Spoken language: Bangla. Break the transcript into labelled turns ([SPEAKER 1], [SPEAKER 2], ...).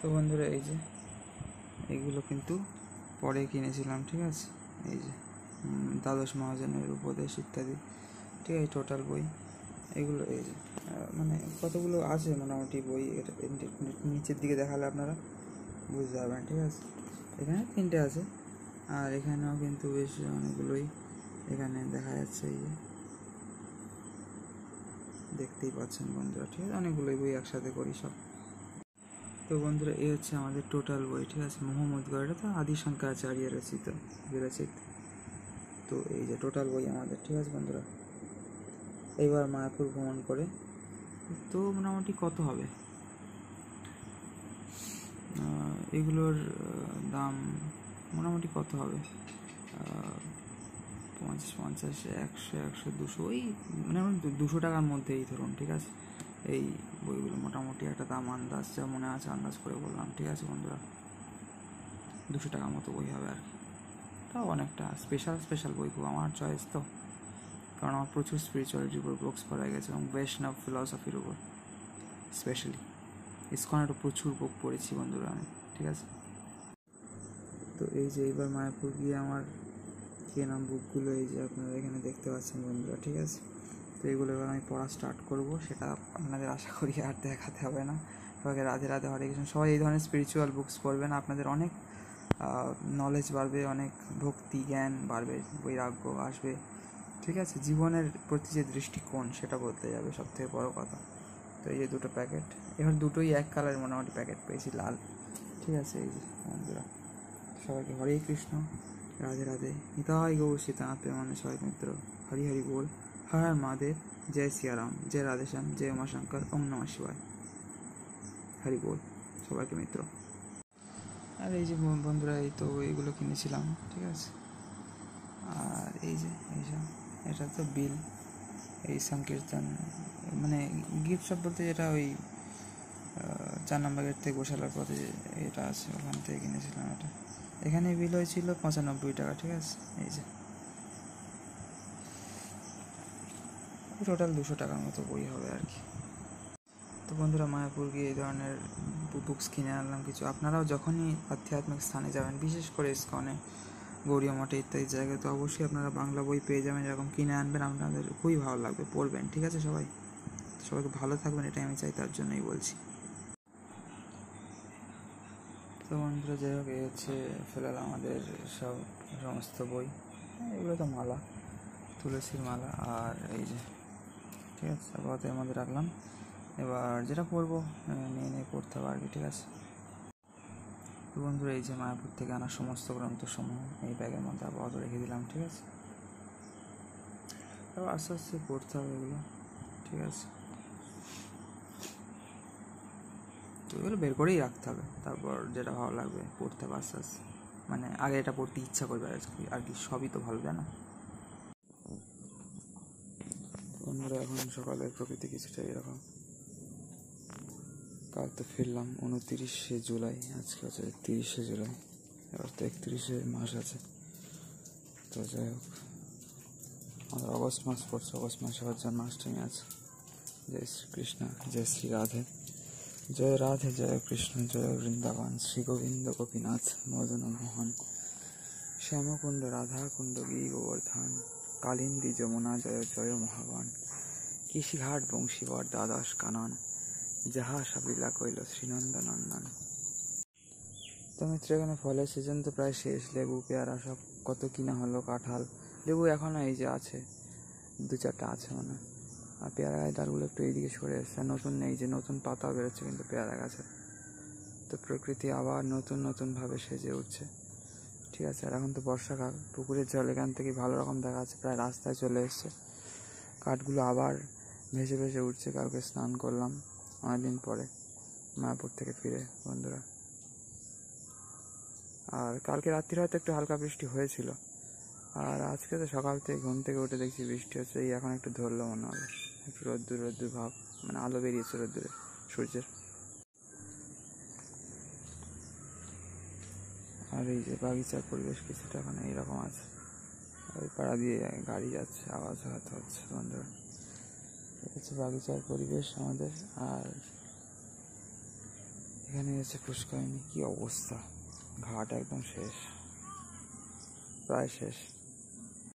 [SPEAKER 1] তো বন্ধুরা এই যে এইগুলো কিন্তু পরে কিনেছিলাম, ঠিক আছে। এই যে দ্বাদশ মহাজনের উপদেশ ইত্যাদি, ঠিক আছে, টোটাল বই এগুলো। এই যে মানে কতগুলো আছে মোটামুটি বই, এটা নিচের দিকে দেখালে আপনারা বুঝতে পারবেন, ঠিক আছে। এখানে 3টে আছে, আর এখানেও কিন্তু বেশ অনেকগুলোই এখানে দেখা যাচ্ছে। এই যে দেখতেই পাচ্ছেন বন্ধুরা, ঠিক আছে, অনেকগুলোই বই একসাথে করি সব। তো বন্ধুরা এই হচ্ছে আমাদের টোটাল বই, ঠিক আছে। মোহাম্মদগড়, এটা তো আদি শঙ্করাচার্য বিরচিত। তো এই যে টোটাল বই আমাদের, ঠিক আছে বন্ধুরা। এইবার মায়াপুর ভ্রমণ করে তো মোটামুটি কত হবে, এগুলোর দাম মোটামুটি কত হবে, 50, 100, 200, ওই মানে 200 টাকার মধ্যেই ধরুন, ঠিক আছে। এই বইগুলো মোটামুটি একটা দাম আন্দাজ যা মনে আছে আন্দাজ করে বললাম, ঠিক আছে বন্ধুরা। 200 টাকার মতো বই হবে আর কি। তাও অনেকটা স্পেশাল বই, খুব আমার চয়েস তো, কারণ আমার প্রচুর স্পিরিচুয়ালিটির উপর বুকস পড়া গেছে এবং বৈষ্ণব ফিলসফির উপর স্পেশালি। ইসকনেরও প্রচুর বুক পড়েছি বন্ধুরা আমি, ঠিক আছে। তো এই যে এইবার মায়াপুর গিয়ে আমার কেনা বুকগুলো এই যে আপনারা এখানে দেখতে পাচ্ছেন বন্ধুরা, ঠিক আছে। তো এইগুলো এবার আমি পড়া স্টার্ট করব, সেটা আপনাদের আশা করি আর দেখাতে হবে না। সবাইকে রাধে রাধে, হরে কৃষ্ণ। সবাই এই ধরনের স্পিরিচুয়াল বুকস পড়বেন, আপনাদের অনেক নলেজ বাড়বে, অনেক ভক্তি জ্ঞান বাড়বে, বৈরাগ্য আসবে, ঠিক আছে। জীবনের প্রতি যে দৃষ্টিকোণ সেটা বদলে যাবে, সবথেকে বড় কথা। তো এই যে 2টো প্যাকেট, এবার দুটোই এক কালারের মোটামুটি প্যাকেট পেয়েছি, লাল, ঠিক আছে। এই যে বন্ধুরা সবাইকে হরে কৃষ্ণ, রাধে রাধে, নিতাই গৌর সীতানাথ প্রেমানন্দ সবাই মিত্র, হরি হরি বল, হর হর মহাদেব, জয় সিয়ারাম, জয় রাধেশ্যাম, জয় উমাশঙ্কর, ওম নমঃ শিবায়, হরি বল সবাইকে মিত্র। আর এই যে বন্ধুরা এই তো এইগুলো কিনেছিলাম, ঠিক আছে। আর এই যে এইসব, এটা তো বিল, এই সংকীর্তন মানে গিফট শপ বলতে যেটা ওই 4 নম্বর গেট থেকে গোশালার পথে এটা আছে, ওখান থেকে কিনেছিলাম এটা। এখানে বিল হয়েছিল 95 টাকা, ঠিক আছে। এই যে টোটাল 200 টাকার মতো বই হবে আর কি। তো বন্ধুরা মায়াপুর গিয়ে এই ধরনের বুকস কিনে আনলাম কিছু। আপনারাও যখনই আধ্যাত্মিক স্থানে যাবেন, বিশেষ করে ইসকনে, গৌরীয় মঠে ইত্যাদি জায়গায়, তো অবশ্যই আপনারা বাংলা বই পেয়ে যাবেন, এরকম কিনে আনবেন, আপনাদের খুবই ভালো লাগবে, পড়বেন, ঠিক আছে। সবাইকে ভালো থাকবেন, এটাই আমি চাই, তার জন্যই বলছি। তো বন্ধুরা যাই হোক, এই হচ্ছে ফেলাল আমাদের সমস্ত বই। এগুলো তো মালা, তুলসীর মালা, আর এই যে, ঠিক আছে, আপাতত এর মধ্যে রাখলাম। এবার যেটা পড়বো নিয়ে পড়তে হবে আর কি, ঠিক আছে। তো বন্ধুরা এই যে মায়াপুর থেকে আনা সমস্ত গ্রন্থসমূহ এই ব্যাগের মধ্যে আপাতত রেখে দিলাম, ঠিক আছে। এবার আস্তে আস্তে পড়তে হবে এগুলো, ঠিক আছে। তো এগুলো বের করেই রাখতে হবে, তারপর যেটা ভালো লাগবে পড়তে হবে আস্তে আস্তে, মানে আগে এটা পড়তে ইচ্ছা করবে আর কি, সবই তো ভালো, তাই না বন্ধুরা। এখন সকালের প্রকৃতি কিছুটা এরকম। কাল তো ফিরলাম 29শে জুলাই, আজকে হচ্ছে 30শে জুলাই, এবার তো 31শে মাস আছে। তো যাই হোক, আমাদের অগস্ট মাস পড়ছে, অগস্ট মাসে হওয়ার জন্মাষ্টমী আছে। জয় শ্রীকৃষ্ণ, জয় শ্রী রাধে, জয় রাধে, জয় কৃষ্ণ, জয় বৃন্দাবন, শ্রী গোবিন্দ গোপীনাথ মদন মোহন, শ্যামকুণ্ড রাধাকুণ্ড গি গোবর্ধন, কালিন্দী যমুনা জয় জয় মহাবন, কৃষিঘাট বংশীবর দ্বাদশ কানন, যাহা সাবিলা কইল শ্রীনন্দনন্দন। তো মিত্র এখানে ফলের সিজন তো প্রায় শেষ, লেবু পেয়ারা সব কত কিনা হলো, কাঁঠাল, লেবু এখনও এই যে আছে 2-4টা আছে মানে, আর পেয়ারা গাছ ডালগুলো একটু এইদিকে সরে এসছে, নতুন এই যে নতুন পাতা বেরোচ্ছে কিন্তু পেয়ারা গাছে। তো প্রকৃতি আবার নতুনভাবে সেজে উঠছে, ঠিক আছে। আর এখন তো বর্ষাকাল, পুকুরের জল এখান থেকে ভালো রকম দেখা যাচ্ছে, প্রায় রাস্তায় চলে এসছে, কাঠগুলো আবার ভেসে ভেসে উঠছে। কালকে স্নান করলাম অনেকদিন পরে মায়াপুর থেকে ফিরে বন্ধুরা। আর কালকে রাত্রির হয়তো একটু হালকা বৃষ্টি হয়েছিল, আর আজকে তো সকাল থেকে ঘুম থেকে উঠে দেখছি বৃষ্টি হচ্ছে, এই এখন একটু ধরলো মনে হলো, একটু রোদ্দুর ভাব, মানে আলো বেরিয়েছে রোদ্দুরে সূর্যের। আর এই যে বাগিচার পরিবেশ কিছুটা এখন এইরকম আছে, ওই পাড়া দিয়ে গাড়ি যাচ্ছে, আওয়াজ হয়তো হচ্ছে বন্ধুরা। হচ্ছে বাগিচার পরিবেশ আমাদের। আর এখানে এসে পুষ্করিণী, কি অবস্থা, ঘাট একদম শেষ, প্রায় শেষ।